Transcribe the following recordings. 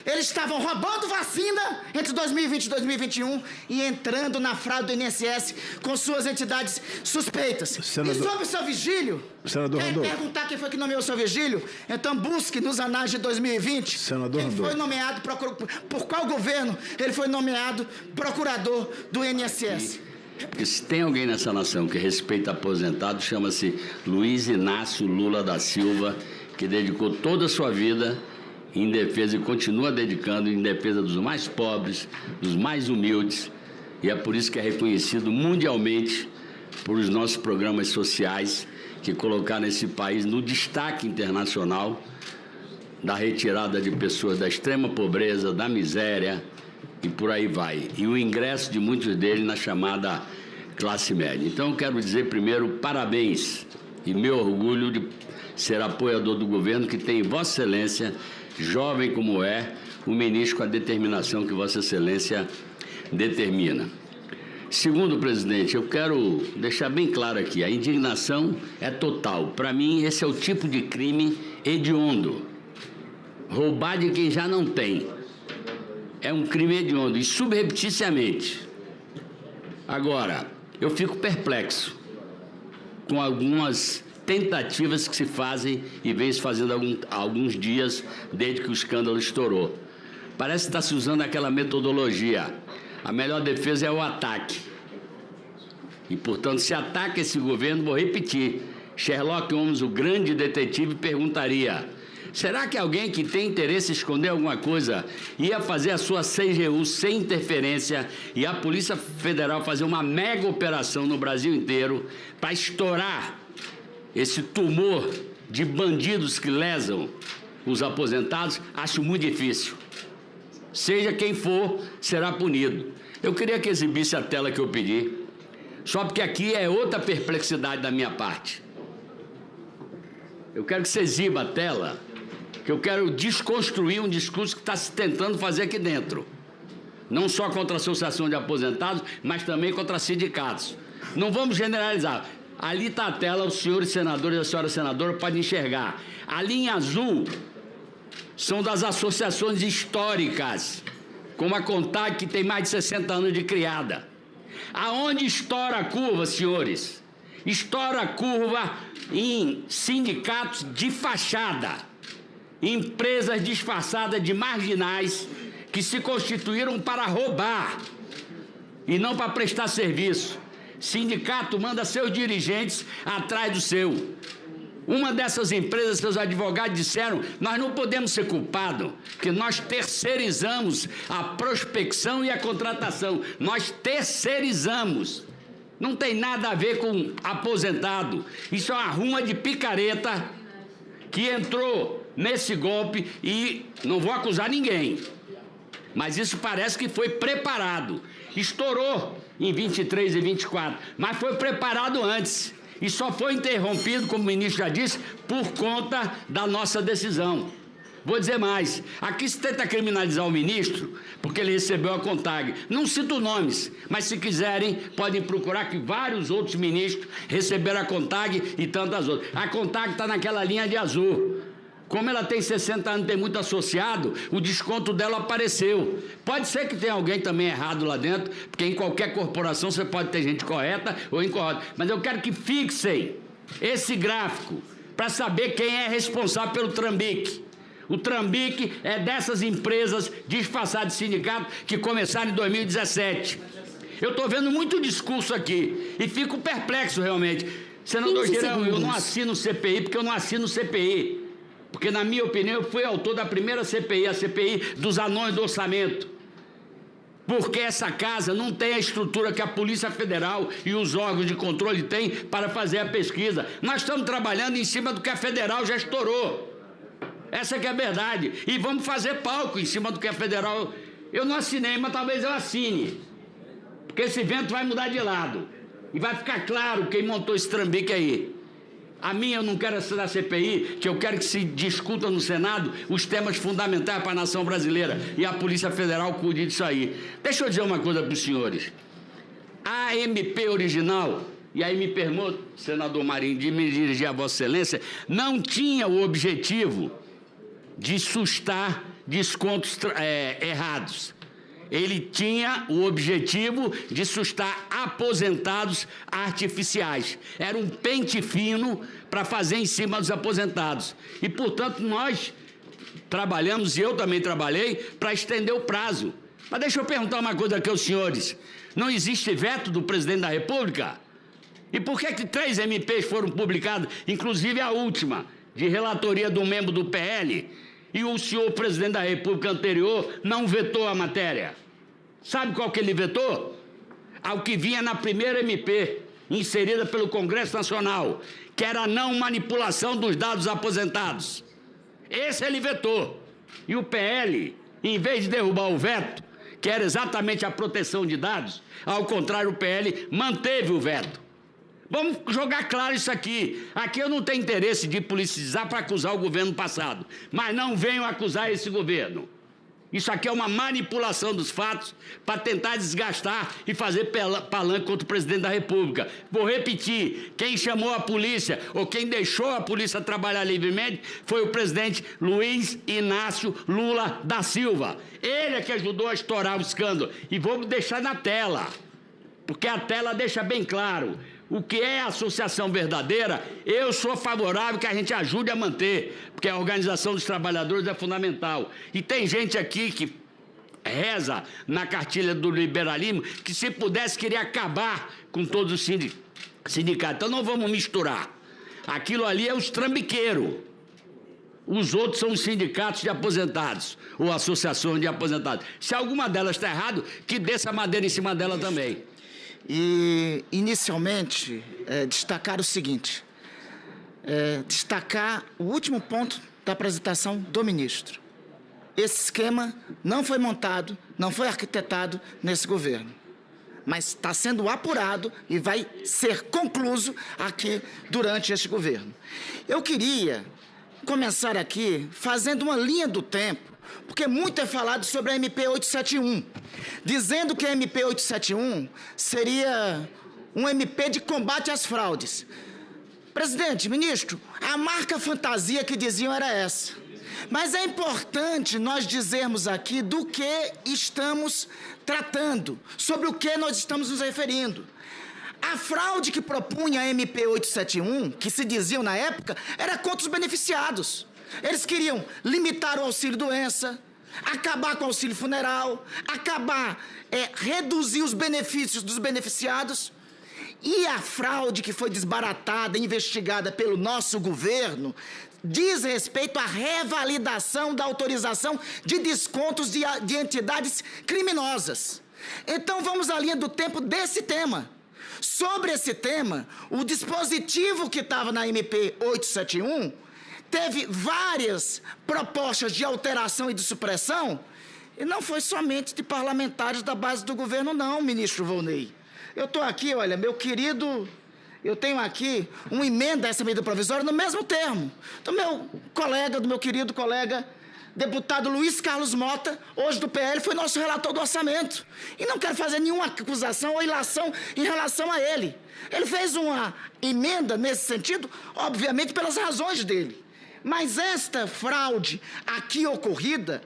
Eles estavam roubando vacina entre 2020 e 2021 e entrando na fraude do INSS com suas entidades suspeitas. Senador... E sobre o seu Vigílio, Senador Randolfo. quer perguntar quem foi que nomeou o seu Vigílio? Então busque nos anais de 2020 Senador quem foi nomeado, por qual governo ele foi nomeado procurador do INSS. Porque se tem alguém nessa nação que respeita aposentado, chama-se Luiz Inácio Lula da Silva, que dedicou toda a sua vida em defesa e continua dedicando em defesa dos mais pobres, dos mais humildes, e é por isso que é reconhecido mundialmente por os nossos programas sociais que colocaram esse país no destaque internacional da retirada de pessoas da extrema pobreza, da miséria e por aí vai. E o ingresso de muitos deles na chamada classe média. Então, eu quero dizer primeiro parabéns e meu orgulho de ser apoiador do governo que tem Vossa Excelência, jovem como é, o ministro com a determinação que Vossa Excelência determina. Segundo, presidente, eu quero deixar bem claro aqui, a indignação é total. Para mim, esse é o tipo de crime hediondo. Roubar de quem já não tem. É um crime hediondo e subrepticiamente. Agora, eu fico perplexo com algumas tentativas que se fazem e vem se fazendo há alguns dias desde que o escândalo estourou. Parece que está se usando aquela metodologia. A melhor defesa é o ataque. E, portanto, se ataca esse governo, vou repetir, Sherlock Holmes, o grande detetive, perguntaria: será que alguém que tem interesse em esconder alguma coisa ia fazer a sua CGU sem interferência e a Polícia Federal fazer uma mega operação no Brasil inteiro para estourar esse tumor de bandidos que lesam os aposentados? Acho muito difícil. Seja quem for, será punido. Eu queria que exibisse a tela que eu pedi, só porque aqui é outra perplexidade da minha parte. Eu quero que você exiba a tela, que eu quero desconstruir um discurso que está se tentando fazer aqui dentro. Não só contra a Associação de Aposentados, mas também contra sindicatos. Não vamos generalizar. Ali está a tela, os senhores senadores e a senhora senadora podem enxergar. A linha azul são das associações históricas, como a CONTAG, que tem mais de 60 anos de criada. Aonde estoura a curva, senhores? Estoura a curva em sindicatos de fachada, empresas disfarçadas de marginais que se constituíram para roubar e não para prestar serviço. Sindicato manda seus dirigentes atrás do seu. Uma dessas empresas, seus advogados disseram: nós não podemos ser culpados, porque nós terceirizamos a prospecção e a contratação. Nós terceirizamos. Não tem nada a ver com aposentado. Isso é uma ruma de picareta que entrou nesse golpe e não vou acusar ninguém. Mas isso parece que foi preparado. Estourou em 23 e 24, mas foi preparado antes. E só foi interrompido, como o ministro já disse, por conta da nossa decisão. Vou dizer mais, aqui se tenta criminalizar o ministro, porque ele recebeu a CONTAG. Não cito nomes, mas se quiserem, podem procurar que vários outros ministros receberam a CONTAG e tantas outras. A CONTAG está naquela linha de azul. Como ela tem 60 anos, tem muito associado, o desconto dela apareceu. Pode ser que tenha alguém também errado lá dentro, porque em qualquer corporação você pode ter gente correta ou incorreta. Mas eu quero que fixem esse gráfico para saber quem é responsável pelo trambique. O trambique é dessas empresas disfarçadas de sindicato que começaram em 2017. Eu estou vendo muito discurso aqui e fico perplexo realmente. Senador Girão, eu não assino CPI porque eu não assino CPI. Porque, na minha opinião, eu fui autor da primeira CPI, a CPI dos anões do orçamento. Porque essa casa não tem a estrutura que a Polícia Federal e os órgãos de controle têm para fazer a pesquisa. Nós estamos trabalhando em cima do que a Federal já estourou. Essa que é a verdade. E vamos fazer palco em cima do que a Federal... Eu não assinei, mas talvez eu assine. Porque esse vento vai mudar de lado. E vai ficar claro quem montou esse trambique aí. A minha eu não quero assinar a CPI, que eu quero que se discuta no Senado os temas fundamentais para a nação brasileira e a Polícia Federal cuide disso aí. Deixa eu dizer uma coisa para os senhores. A MP original, e aí me permito, senador Marinho, de me dirigir a Vossa Excelência, não tinha o objetivo de sustar, descontos errados. Ele tinha o objetivo de sustar aposentados artificiais. Era um pente fino para fazer em cima dos aposentados. E, portanto, nós trabalhamos, e eu também trabalhei, para estender o prazo. Mas deixa eu perguntar uma coisa aqui aos senhores. Não existe veto do presidente da República? E por que 3 MPs foram publicados, inclusive a última, de relatoria do membro do PL, e o senhor presidente da República anterior não vetou a matéria? Sabe qual que ele vetou? Ao que vinha na primeira MP, inserida pelo Congresso Nacional, que era a não manipulação dos dados aposentados. Esse ele vetou. E o PL, em vez de derrubar o veto, que era exatamente a proteção de dados, ao contrário, o PL manteve o veto. Vamos jogar claro isso aqui. Aqui eu não tenho interesse de politicizar para acusar o governo passado, mas não venham acusar esse governo. Isso aqui é uma manipulação dos fatos para tentar desgastar e fazer palanque contra o presidente da República. Vou repetir, quem chamou a polícia ou quem deixou a polícia trabalhar livremente foi o presidente Luiz Inácio Lula da Silva. Ele é que ajudou a estourar o escândalo. E vou deixar na tela, porque a tela deixa bem claro. O que é associação verdadeira, eu sou favorável que a gente ajude a manter, porque a organização dos trabalhadores é fundamental. E tem gente aqui que reza na cartilha do liberalismo que, se pudesse, queria acabar com todos os sindicatos. Então não vamos misturar. Aquilo ali é os trambiqueiros. Os outros são os sindicatos de aposentados, ou associações de aposentados. Se alguma delas está errada, que desça a madeira em cima dela também. E, inicialmente, destacar o seguinte, destacar o último ponto da apresentação do ministro. Esse esquema não foi montado, não foi arquitetado nesse governo, mas está sendo apurado e vai ser concluído aqui durante este governo. Eu queria começar aqui fazendo uma linha do tempo, porque muito é falado sobre a MP 871, dizendo que a MP 871 seria um MP de combate às fraudes. Presidente, ministro, a marca fantasia que diziam era essa. Mas é importante nós dizermos aqui do que estamos tratando, sobre o que nós estamos nos referindo. A fraude que propunha a MP 871, que se diziam na época, era contra os beneficiados. Eles queriam limitar o auxílio-doença, acabar com o auxílio funeral, reduzir os benefícios dos beneficiados. E a fraude que foi desbaratada, investigada pelo nosso governo, diz respeito à revalidação da autorização de descontos de entidades criminosas. Então vamos à linha do tempo desse tema. Sobre esse tema, o dispositivo que estava na MP 871 teve várias propostas de alteração e de supressão, e não foi somente de parlamentares da base do governo, não, ministro Volney. Eu estou aqui, olha, meu querido, eu tenho aqui uma emenda a essa medida provisória no mesmo termo, do meu querido colega, deputado Luiz Carlos Mota, hoje do PL, foi nosso relator do orçamento. E não quero fazer nenhuma acusação ou ilação em relação a ele. Ele fez uma emenda nesse sentido, obviamente pelas razões dele. Mas esta fraude aqui ocorrida,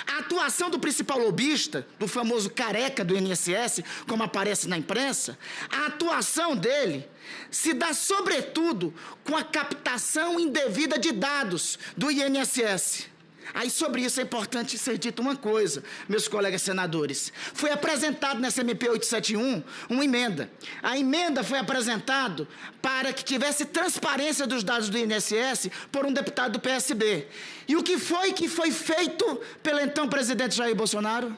a atuação do principal lobista, do famoso careca do INSS, como aparece na imprensa, a atuação dele se dá sobretudo com a captação indevida de dados do INSS. Aí, sobre isso, é importante ser dito uma coisa, meus colegas senadores. Foi apresentado nessa MP 871 uma emenda. A emenda foi apresentada para que tivesse transparência dos dados do INSS por um deputado do PSB. E o que foi feito pelo então presidente Jair Bolsonaro?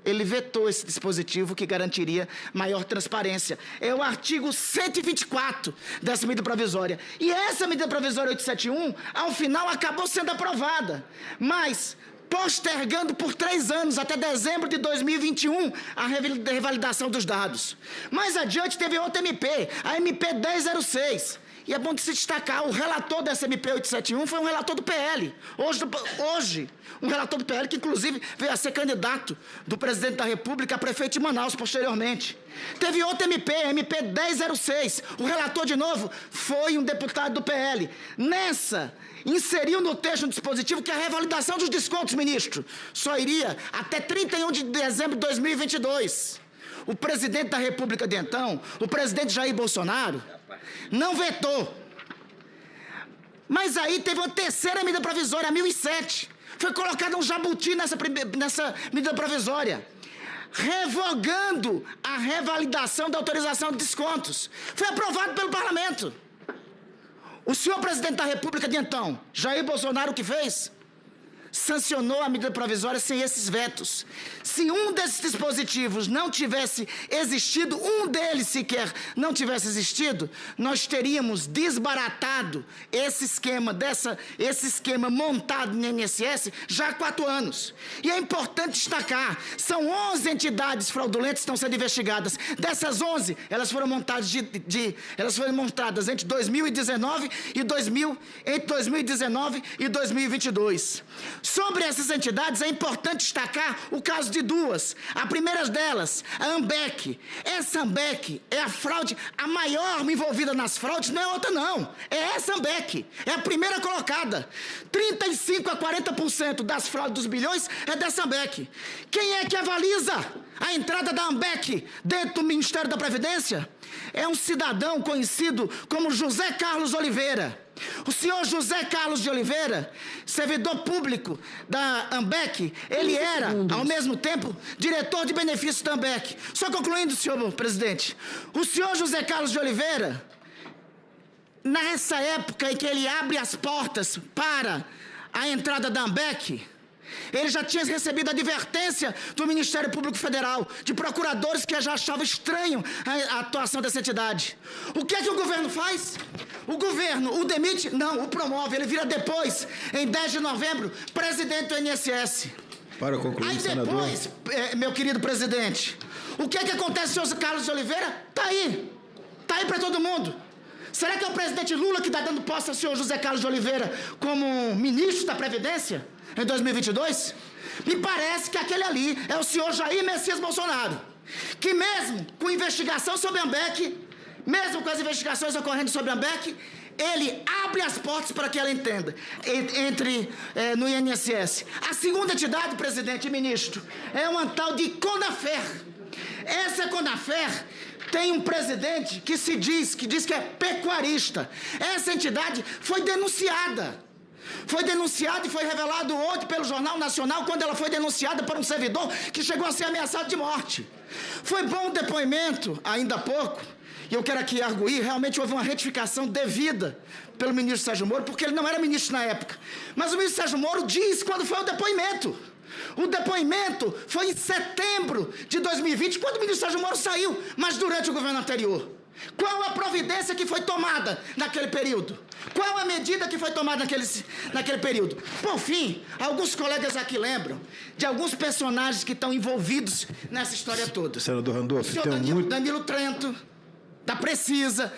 Ele vetou esse dispositivo que garantiria maior transparência. É o artigo 124 dessa medida provisória. E essa medida provisória 871, ao final, acabou sendo aprovada, mas postergando por 3 anos, até dezembro de 2021, a revalidação dos dados. Mais adiante teve outra MP, a MP 1006. E é bom de se destacar, o relator dessa MP 871 foi um relator do PL. Hoje, um relator do PL que, inclusive, veio a ser candidato do presidente da República a prefeito de Manaus, posteriormente. Teve outra MP 1006. O relator, de novo, foi um deputado do PL. Nessa, inseriu no texto um dispositivo que a revalidação dos descontos, ministro, só iria até 31 de dezembro de 2022. O presidente da República de então, o presidente Jair Bolsonaro, não vetou. Mas aí teve uma terceira medida provisória, a 1007. Foi colocado um jabuti nessa medida provisória, revogando a revalidação da autorização de descontos. Foi aprovado pelo parlamento. O senhor presidente da República de então, Jair Bolsonaro, o que fez? Sancionou a medida provisória sem esses vetos. Se um desses dispositivos não tivesse existido, um deles sequer não tivesse existido, nós teríamos desbaratado esse esquema montado no INSS já há 4 anos. E é importante destacar, são 11 entidades fraudulentas que estão sendo investigadas. Dessas 11, elas foram montadas entre 2019 e 2022. Sobre essas entidades, é importante destacar o caso de duas. A primeira delas, a AMBEC. Essa AMBEC é a fraude, a maior envolvida nas fraudes, não é outra não. É essa AMBEC. É a primeira colocada. 35% a 40% das fraudes dos bilhões é dessa AMBEC. Quem é que avaliza a entrada da AMBEC dentro do Ministério da Previdência? É um cidadão conhecido como José Carlos Oliveira. O senhor José Carlos de Oliveira, servidor público da AMBEC, ele era, ao mesmo tempo, diretor de benefícios da AMBEC. Só concluindo, senhor presidente, o senhor José Carlos de Oliveira, nessa época em que ele abre as portas para a entrada da AMBEC, ele já tinha recebido advertência do Ministério Público Federal, de procuradores que já achavam estranho a atuação dessa entidade. O que é que o governo faz? O governo o demite? Não, o promove. Ele vira depois, em 10 de novembro, presidente do INSS. Para concluir, aí depois, meu querido presidente, o que é que acontece, senhor Carlos de Oliveira? Está aí para todo mundo. Será que é o presidente Lula que está dando posse ao senhor José Carlos de Oliveira como ministro da Previdência em 2022? Me parece que aquele ali é o senhor Jair Messias Bolsonaro, que mesmo com investigação sobre a AMBEC, mesmo com as investigações ocorrendo sobre a AMBEC, ele abre as portas para que ela entre no INSS. A segunda entidade, presidente e ministro, é uma tal de CONAFER. Essa CONAFER tem um presidente que diz que é pecuarista. Essa entidade foi denunciada. Foi denunciada e foi revelado ontem pelo Jornal Nacional quando ela foi denunciada por um servidor que chegou a ser ameaçado de morte. Foi bom o depoimento, ainda há pouco, e eu quero aqui arguir, realmente houve uma retificação devida pelo ministro Sérgio Moro, porque ele não era ministro na época. Mas o ministro Sérgio Moro diz quando foi o depoimento. O depoimento foi em setembro de 2020, quando o ministro Sérgio Moro saiu, mas durante o governo anterior. Qual a providência que foi tomada naquele período? Qual a medida que foi tomada naquele período? Por fim, alguns colegas aqui lembram de alguns personagens que estão envolvidos nessa história toda. Senador Randolph, o senhor Danilo Trento, da Precisa,